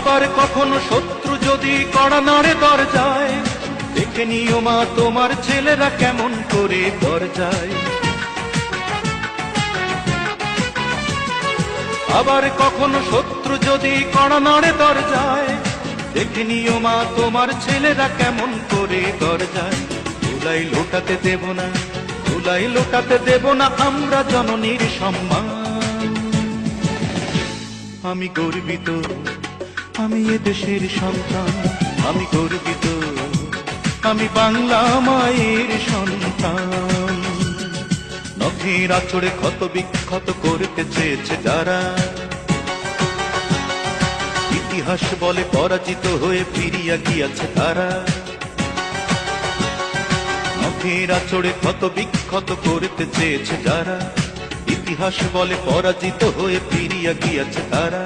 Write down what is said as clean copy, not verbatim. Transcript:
আবার কখনো শত্রু যদি কড়া নাড়ে দরজায়, দেখে নিও মা তোমার ছেলেরা কেমন করে দরজায়। আবার কখনো শত্রু যদি কড়া নাড়ে দরজায়, দেখে নিও মা তোমার ছেলেরা কেমন করে দরজায়। ধুলাই লোটাতে দেব না, ধুলাই লোটাতে দেব না আমরা জননীর সম্মান। আমি গর্বিত, আমি এ দেশের সন্তান, আমি গর্বিত, আমি বাংলা মায়ের সন্তান। নখের আঁচড়ে ক্ষত বিক্ষত করতে চেয়েছে যারা, ইতিহাস বলে পরাজিত হয়ে ফিরিয়া গিয়াছে তারা। নখের আঁচড়ে ক্ষত বিক্ষত করতে চেয়েছে যারা, ইতিহাস বলে পরাজিত হয়ে ফিরিয়া গিয়াছে তারা।